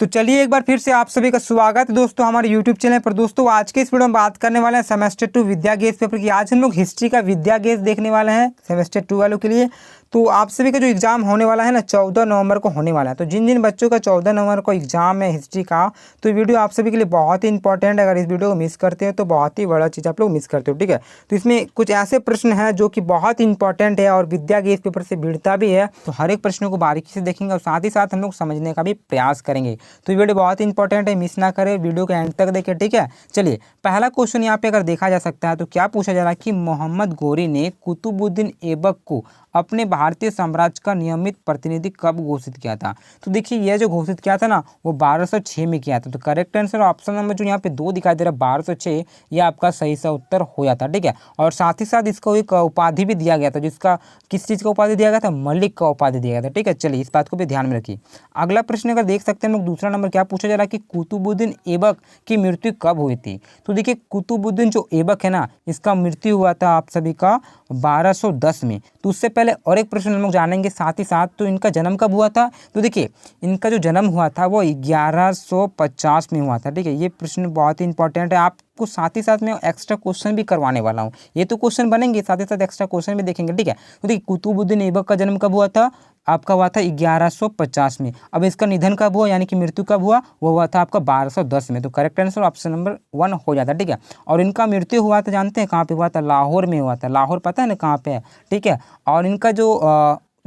तो चलिए एक बार फिर से आप सभी का स्वागत है दोस्तों हमारे YouTube चैनल पर। दोस्तों आज के इस वीडियो में बात करने वाले हैं सेमेस्टर 2 विद्या गेज पेपर की। आज हम लोग हिस्ट्री का विद्या गेज देखने वाले हैं सेमेस्टर 2 वालों के लिए। तो आप सभी का जो एग्जाम होने वाला है ना 14 नवंबर को होने वाला है। तो जिन जिन बच्चों का 14 नवंबर को एग्जाम है हिस्ट्री का, तो वीडियो आप सभी के लिए बहुत ही इंपॉर्टेंट है। अगर इस वीडियो को मिस करते हैं तो बहुत ही बड़ा चीज़ आप लोग मिस करते हो, ठीक है। तो इसमें कुछ ऐसे प्रश्न हैं जो कि बहुत इंपॉर्टेंट है और विद्या गेज पेपर से भिड़ता भी है। तो हर एक प्रश्न को बारीकी से देखेंगे और साथ ही साथ हम लोग समझने का भी प्रयास करेंगे। तो ये वीडियो बहुत इंपॉर्टेंट है, मिस ना करें, वीडियो के एंड तक देखें, ठीक है। चलिए पहला क्वेश्चन यहाँ पे अगर देखा जा सकता है तो क्या पूछा जा रहा है कि मोहम्मद गोरी ने कुतुबुद्दीन ऐबक को अपने भारतीय साम्राज्य का नियमित प्रतिनिधि कब घोषित किया था। तो देखिए यह जो घोषित किया था ना वो 1206 में किया था। तो करेक्ट आंसर ऑप्शन नंबर जो यहाँ पे 2 दिखाई दे रहा है 1206, ये आपका सही सा उत्तर हो जाता, ठीक है। और साथ ही साथ इसको एक उपाधि भी दिया गया था, जिसका किस चीज़ का उपाधि दिया गया था, मलिक का उपाधि दिया गया था, ठीक है। चलिए इस बात को भी ध्यान में रखिए। अगला प्रश्न अगर देख सकते हैं हम लोग, दूसरा नंबर क्या पूछा जा रहा है कि कुतुबुद्दीन ऐबक की मृत्यु कब हुई थी। तो देखिए कुतुबुद्दीन जो ऐबक है ना, इसका मृत्यु हुआ था आप सभी का 1210 में। तो उससे पहले और एक प्रश्न हम लोग जानेंगे साथ ही साथ, तो इनका जन्म कब हुआ था। तो देखिए इनका जो जन्म हुआ था वो 1150 में हुआ था, ठीक है। ये प्रश्न बहुत ही इंपॉर्टेंट है, आपको साथ ही साथ में एक्स्ट्रा क्वेश्चन भी करवाने वाला हूँ। ये तो क्वेश्चन बनेंगे, साथ ही साथ एक्स्ट्रा क्वेश्चन भी देखेंगे, ठीक है। तो देखिए कुतुबुद्दीन ऐबक का जन्म कब हुआ था, आपका हुआ था 1150 में। अब इसका निधन कब हुआ यानी कि मृत्यु कब हुआ, वो हुआ था आपका 1210 में। तो करेक्ट आंसर ऑप्शन नंबर 1 हो जाता है, ठीक है। और इनका मृत्यु हुआ था जानते हैं कहाँ पे हुआ था, लाहौर में हुआ था। लाहौर पता है ना कहाँ पे है, ठीक है। और इनका जो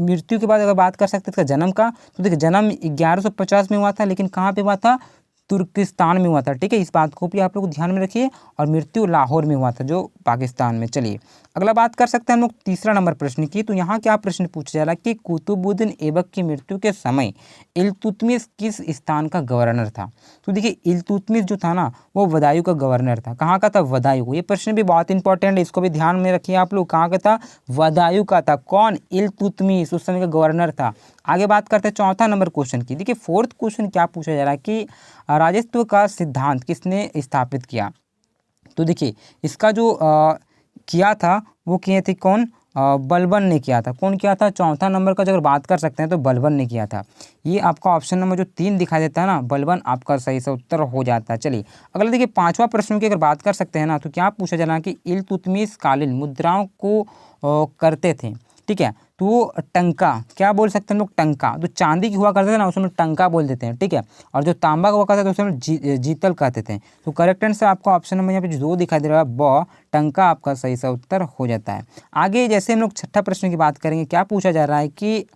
मृत्यु के बाद अगर बात कर सकते हैं इसका जन्म का, तो देखिए जन्म 1150 में हुआ था, लेकिन कहाँ पे हुआ था, तुर्किस्तान में हुआ था, ठीक है। इस बात को भी आप लोग ध्यान में रखिए। और मृत्यु लाहौर में हुआ था जो पाकिस्तान में। चलिए अगला बात कर सकते हैं हम लोग तीसरा नंबर प्रश्न की। तो यहाँ क्या प्रश्न पूछा जा रहा है कि कुतुबुद्दीन ऐबक की मृत्यु के समय इल्तुतमिश किस स्थान का गवर्नर था। तो देखिए इल्तुतमिश जो था ना वो बदायूं का गवर्नर था। कहाँ का था, बदायूं। ये प्रश्न भी बहुत इंपॉर्टेंट है, इसको भी ध्यान में रखिए आप लोग। कहाँ का था, बदायूं का था। कौन, इल्तुतमिश उस समय का गवर्नर था। आगे बात करते हैं चौथा नंबर क्वेश्चन की। देखिए फोर्थ क्वेश्चन क्या पूछा जा रहा है कि राजस्व का सिद्धांत किसने स्थापित किया। तो देखिए इसका जो किया था वो किए थे कौन, बलबन ने किया था। कौन किया था, चौथा नंबर का अगर बात कर सकते हैं तो बलबन ने किया था। ये आपका ऑप्शन नंबर जो 3 दिखाई देता है ना, बलबन, आपका सही से उत्तर हो जाता है। चलिए अगला देखिए पांचवा प्रश्न की अगर बात कर सकते हैं ना, तो क्या पूछा जा रहा है कि इल्तुतमिश कालीन मुद्राओं को करते थे, ठीक है। तो वो टंका, क्या बोल सकते हैं हम लोग, टंका। तो चांदी की हुआ करते थे ना उसमें टंका बोल देते हैं, ठीक है। और जो तांबा का हुआ करता था उसमें जीतल कहते थे। तो करेक्ट आंसर आपका ऑप्शन नंबर यहाँ पे जो 2 दिखाई दे रहा है ब, टंका, आपका सही सा उत्तर हो जाता है। आगे जैसे हम लोग छठा प्रश्न की बात करेंगे, क्या पूछा जा रहा है कि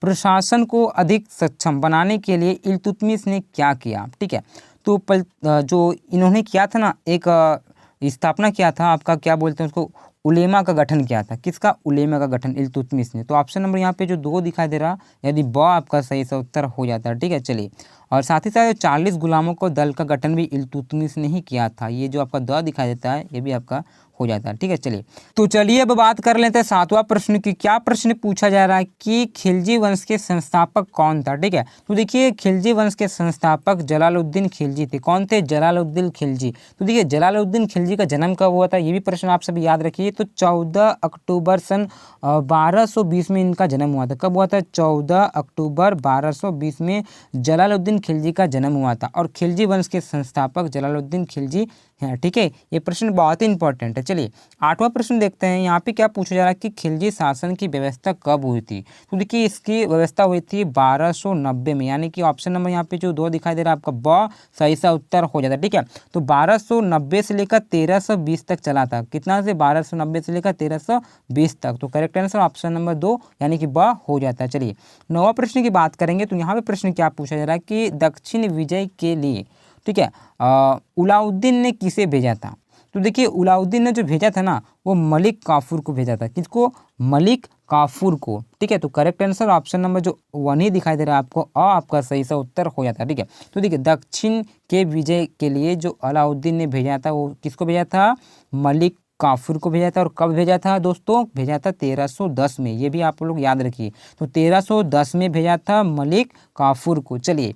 प्रशासन को अधिक सक्षम बनाने के लिए इल्तुतमिश ने क्या किया, ठीक है। तो जो इन्होंने किया था ना, एक स्थापना किया था, आपका क्या बोलते हैं उसको, उलेमा का गठन किया था। किसका, उलेमा का गठन इल्तुतमिश ने। तो ऑप्शन नंबर यहाँ पे जो 2 दिखाई दे रहा, यदि ब आपका सही सा उत्तर हो जाता है, ठीक है। चलिए और साथ ही साथ 40 गुलामों को दल का गठन भी इल्तुतमिश ने ही किया था। ये जो आपका द दिखाई देता है ये भी आपका हो जाता है, ठीक है। चलिए तो चलिए अब बात कर लेते हैं सातवां प्रश्न की। क्या प्रश्न पूछा जा रहा है कि खिलजी वंश के संस्थापक कौन था, ठीक है। तो देखिए खिलजी वंश के संस्थापक जलालुद्दीन खिलजी थे। कौन थे, जलालुद्दीन खिलजी। तो देखिए जलालुद्दीन खिलजी का जन्म कब हुआ था, ये भी प्रश्न आप सभी याद रखिए। तो 14 अक्टूबर सन 1220 में इनका जन्म हुआ था। कब हुआ था, 14 अक्टूबर 1220 में जलालुद्दीन खिलजी का जन्म हुआ था। और खिलजी वंश के संस्थापक जलालुद्दीन खिलजी हैं, ठीक है। ये प्रश्न बहुत ही इंपॉर्टेंट है। चलिए आठवां प्रश्न देखते हैं। यहाँ पे क्या पूछा जा रहा है कि खिलजी शासन की व्यवस्था कब हुई थी। तो देखिए इसकी व्यवस्था हुई थी 1290 में, यानी कि ऑप्शन नंबर यहाँ पे जो 2 दिखाई दे रहा है आपका ब, सही सा उत्तर हो जाता है, ठीक है। तो 1290 से लेकर 1320 तक चला था। कितना से, 1290 से लेकर 1320 तक। तो करेक्ट आंसर ऑप्शन नंबर 2 यानी कि ब हो जाता है। चलिए नौवां प्रश्न की बात करेंगे। तो यहाँ पे प्रश्न क्या पूछा जा रहा है कि दक्षिण विजय के लिए, ठीक है, अलाउद्दीन ने किसे भेजा था। तो देखिए अलाउद्दीन ने जो भेजा था ना वो मलिक काफूर को भेजा था। किसको, मलिक काफूर को, ठीक है। तो करेक्ट आंसर ऑप्शन नंबर जो 1 ही दिखाई दे रहा है आपको, आपका सही सा उत्तर हो जाता है, ठीक है। तो देखिए दक्षिण के विजय के लिए जो अलाउद्दीन ने भेजा था वो किसको भेजा था, मलिक काफूर को भेजा था। और कब भेजा था दोस्तों, भेजा था 1310 में। ये भी आप लोग याद रखिए। तो 1310 में भेजा था मलिक काफूर को। चलिए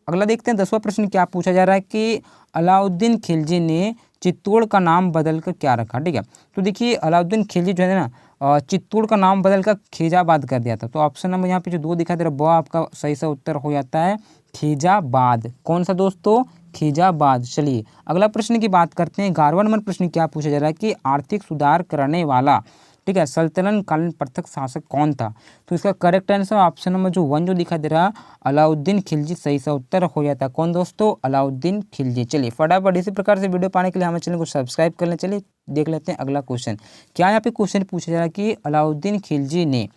अगला देखते हैं 10वां प्रश्न क्या पूछा जा रहा है कि अलाउद्दीन खिलजी ने चित्तौड़ का नाम बदलकर क्या रखा, ठीक है। तो देखिए अलाउद्दीन खिलजी जो है ना चित्तौड़ का नाम बदलकर खिजाबाद कर दिया था। तो ऑप्शन नंबर यहाँ पे जो 2 दिखाई दे रहा है वो आपका सही सा उत्तर हो जाता है। खिजाबाद। कौन सा दोस्तों? खिजाबाद। चलिए अगला प्रश्न की बात करते हैं। 11वां नंबर प्रश्न क्या पूछा जा रहा है कि आर्थिक सुधार करने वाला, ठीक है, सल्तनत कालीन प्रत्यक्ष शासक कौन था? तो इसका करेक्ट आंसर ऑप्शन नंबर जो 1 जो दिखाई दे रहा, अलाउद्दीन खिलजी सही सा उत्तर हो जाता। कौन दोस्तों? अलाउद्दीन खिलजी। चलिए फटाफट इसी प्रकार से वीडियो पाने के लिए हमारे चैनल को सब्सक्राइब कर लें। चलिए देख लेते हैं अगला क्वेश्चन। क्या यहाँ पे क्वेश्चन पूछा जा रहा है कि अलाउद्दीन खिलजी ने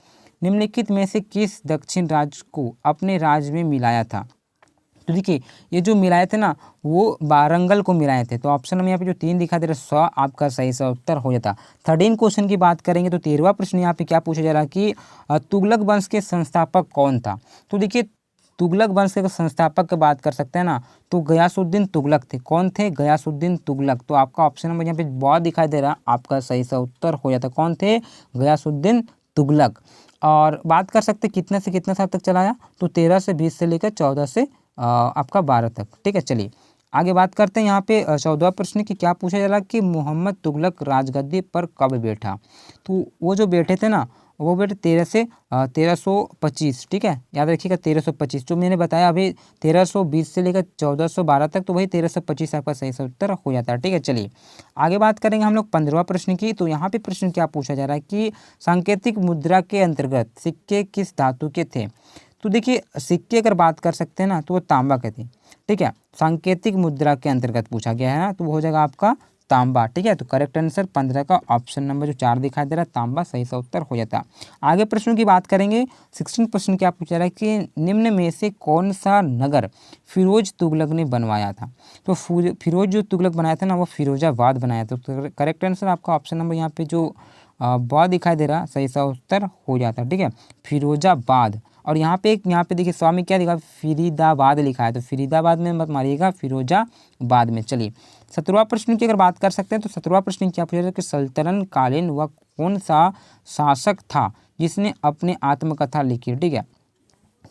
निम्नलिखित में से किस दक्षिण राज्य को अपने राज्य में मिलाया था? तो देखिए ये जो मिलाए थे ना, वो वारंगल को मिलाए थे। तो ऑप्शन में यहाँ पे जो 3 दिखा दे रहा है 100 आपका सही सा उत्तर हो जाता। 13 क्वेश्चन की बात करेंगे तो 13वां प्रश्न यहाँ पे क्या पूछा जा रहा है कि तुगलक वंश के संस्थापक कौन था? तो देखिए तुगलक वंश के संस्थापक की बात कर सकते हैं ना, तो गयासुद्दीन तुगलक थे। कौन थे? गयासुद्दीन तुगलक। तो आपका ऑप्शन नंबर यहाँ पे बहुत दिखाई दे रहा, आपका सही सा उत्तर हो जाता। कौन थे? गयासुद्दीन तुगलक। और बात कर सकते कितने से कितने साल तक चलाया? तो 13 से 20 से लेकर 14 से आपका 12 तक। ठीक है, चलिए आगे बात करते हैं। यहाँ पे 14वां प्रश्न की क्या पूछा जा रहा है कि मोहम्मद तुगलक राजगद्दी पर कब बैठा? तो वो जो बैठे थे ना, वो बैठे 1325। ठीक है, याद रखिएगा 1325। जो मैंने बताया अभी 1320 से लेकर 1412 तक, तो वही 1325 आपका सही से उत्तर हो जाता है। ठीक है, चलिए आगे बात करेंगे हम लोग 15वां प्रश्न की। तो यहाँ पे प्रश्न क्या पूछा जा रहा है कि सांकेतिक मुद्रा के अंतर्गत सिक्के किस धातु के थे? तो देखिए सिक्के अगर बात कर सकते हैं ना, तो वो तांबा के थे। ठीक है, सांकेतिक मुद्रा के अंतर्गत पूछा गया है ना, तो वो हो जाएगा आपका तांबा। ठीक है, तो करेक्ट आंसर 15 का ऑप्शन नंबर जो 4 दिखाई दे रहा है, तांबा सही सा उत्तर हो जाता। आगे प्रश्नों की बात करेंगे। 16 प्रश्न क्या पूछा रहा है कि निम्न में से कौन सा नगर फिरोज तुगलक ने बनवाया था? तो फिरोज जो तुगलक बनाया था ना, वो फिरोजाबाद बनाया था। तो करेक्ट आंसर आपका ऑप्शन नंबर यहाँ पे जो बहुत दिखाई दे रहा, सही सा उत्तर हो जाता। ठीक है, फिरोजाबाद। और यहाँ पे देखिए स्वामी क्या लिखा, फरीदाबाद लिखा है। तो फरीदाबाद में मत मारिएगा, फिरोजाबाद में। चलिए 17वां प्रश्न की अगर बात कर सकते हैं तो 17वां प्रश्न क्या पूछा जाए कि सल्तनत कालीन वह कौन सा शासक था जिसने अपनी आत्मकथा लिखी? ठीक है,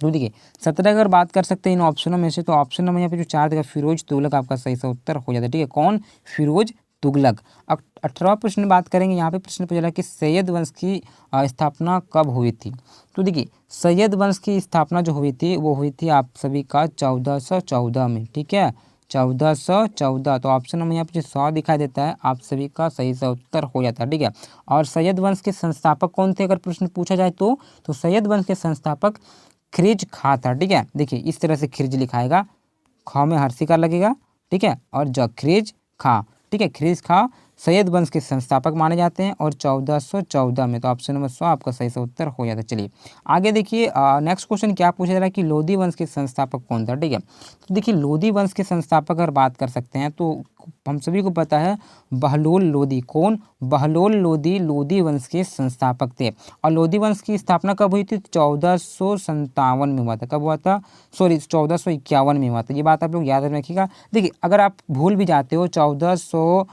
तो देखिए 17 अगर बात कर सकते हैं इन ऑप्शनों में से, तो ऑप्शन नंबर यहाँ पे जो 4 देगा फिरोज तुगलक आपका सही सा उत्तर हो जाता है। ठीक है, कौन? फिरोज तुगलक। अब 18वां प्रश्न बात करेंगे। यहाँ पे प्रश्न पूछा है कि सैयद वंश की स्थापना कब हुई थी? तो देखिए सैयद वंश की स्थापना जो हुई थी वो हुई थी आप सभी का 1414 में। ठीक है, 1414। तो ऑप्शन नंबर यहाँ पे 100 दिखाई देता है, आप सभी का सही सा उत्तर हो जाता है। ठीक है, और सैयद वंश के संस्थापक कौन थे अगर प्रश्न पूछा जाए तो सैयद वंश के संस्थापक खिरज खां था। ठीक है, देखिए इस तरह से खिरज लिखाएगा, ख में हर्षिका लगेगा। ठीक है, और खिरज खां। ठीक है, खिरज खां सैयद वंश के संस्थापक माने जाते हैं और 1414 में। तो ऑप्शन नंबर 100 आपका सही से उत्तर हो जाता है। चलिए आगे देखिए नेक्स्ट क्वेश्चन क्या पूछा जा रहा है कि लोधी वंश के संस्थापक कौन था? ठीक है, तो देखिए लोधी वंश के संस्थापक अगर बात कर सकते हैं तो हम सभी को पता है बहलोल लोधी। कौन? बहलोल लोधी लोधी वंश के संस्थापक थे। और लोधी वंश की स्थापना कब हुई थी? 1457 में हुआ था। कब हुआ था? सॉरी 1451 में हुआ था। ये बात आप लोग याद रखिएगा। देखिए अगर आप भूल भी जाते हो 57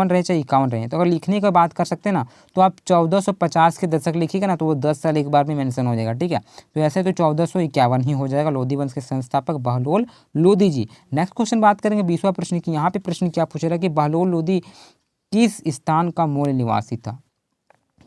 रहे चाहे 51 रहे, तो अगर लिखने का बात कर सकते हैं ना, तो आप 1450 के दशक लिखिएगा ना, तो वो 10 साल एक बार में मेंशन हो जाएगा। ठीक है, तो ऐसे तो 1451 ही हो जाएगा। लोधी वंश के संस्थापक बहलोल लोधी जी। नेक्स्ट क्वेश्चन बात करेंगे 20वां प्रश्न की। यहाँ पे प्रश्न क्या पूछ रहा है कि बहलोल लोधी किस स्थान का मूल निवासी था?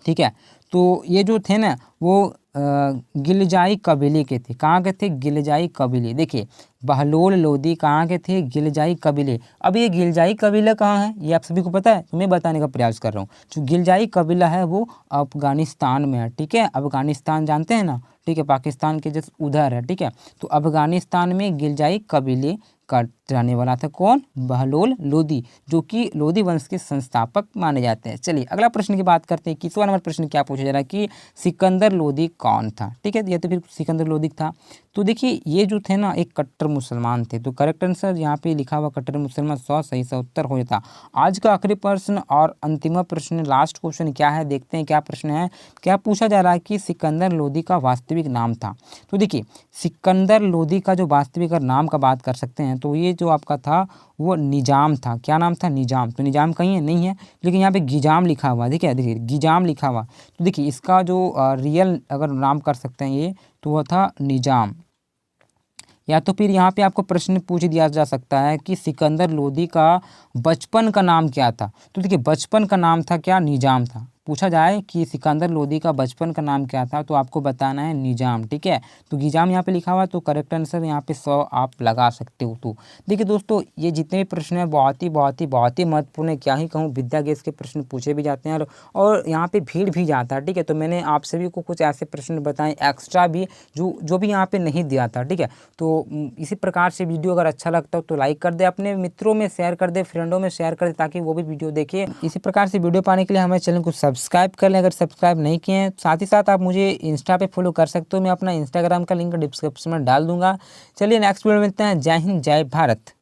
ठीक है, तो ये जो थे ना वो गिलजाई कबीले के थे। कहाँ के थे? गिलजाई कबीले। देखिए बहलोल लोधी कहाँ के थे? गिलजाई कबीले। अब ये गिलजाई कबीला कहाँ है ये आप सभी को पता है? तो मैं बताने का प्रयास कर रहा हूँ। जो गिलजाई कबीला है वो अफगानिस्तान में है। ठीक है, अफगानिस्तान जानते हैं ना? ठीक है, पाकिस्तान के जैसे उधर है। ठीक है, तो अफगानिस्तान में गिलजाई कबीले का रहने वाला था। कौन? बहलोल लोधी, जो कि लोधी वंश के संस्थापक माने जाते हैं। चलिए अगला प्रश्न की बात करते हैं। 21वां नंबर प्रश्न क्या पूछा जा रहा है कि सिकंदर लोधी कौन था? ठीक है, ये तो फिर सिकंदर लोधी था। तो देखिए ये जो थे ना एक कट्टर मुसलमान थे। तो करेक्ट आंसर यहाँ पे लिखा हुआ कट्टर मुसलमान 100 सही सा उत्तर हो जाता। आज का आखिरी प्रश्न और अंतिम प्रश्न, लास्ट क्वेश्चन क्या है देखते हैं क्या प्रश्न है। क्या पूछा जा रहा है कि सिकंदर लोधी का वास्तविक नाम था? तो देखिए सिकंदर लोधी का जो वास्तविक नाम का बात कर सकते हैं तो ये जो आपका था वो निजाम था। क्या नाम था? निजाम। तो निजाम कहीं है नहीं है, लेकिन यहाँ पे गिजाम लिखा हुआ है। देखिए देखिए गिजाम लिखा हुआ। तो देखिए इसका जो रियल अगर नाम कर सकते हैं ये, तो वह था निजाम। या तो फिर यहाँ पे आपको प्रश्न पूछ दिया जा सकता है कि सिकंदर लोधी का बचपन का नाम क्या था? तो देखिए बचपन का नाम था क्या? निजाम था। पूछा जाए कि सिकंदर लोदी का बचपन का नाम क्या था, तो आपको बताना है निजाम। ठीक है, तो निजाम यहाँ पे लिखा हुआ है, तो करेक्ट आंसर यहाँ पे 100 आप लगा सकते हो। तो देखिए दोस्तों, ये जितने भी प्रश्न हैं बहुत ही महत्वपूर्ण है, क्या ही कहूँ, विद्या गैस के प्रश्न पूछे भी जाते हैं और यहाँ पे भीड़ भी जाता है। ठीक है, तो मैंने आप सभी को कुछ ऐसे प्रश्न बताए एक्स्ट्रा भी जो भी यहाँ पे नहीं दिया था। ठीक है, तो इसी प्रकार से वीडियो अगर अच्छा लगता हो तो लाइक कर दे, अपने मित्रों में शेयर कर दे, फ्रेंडों में शेयर कर दे, ताकि वो भी वीडियो देखे। इसी प्रकार से वीडियो पाने के लिए हमारे चैनल को सब्सक्राइब कर लें अगर सब्सक्राइब नहीं किए हैं। साथ ही साथ आप मुझे इंस्टा पे फॉलो कर सकते हो, मैं अपना इंस्टाग्राम का लिंक डिस्क्रिप्शन में डाल दूंगा। चलिए नेक्स्ट वीडियो में मिलते हैं। जय हिंद, जय भारत।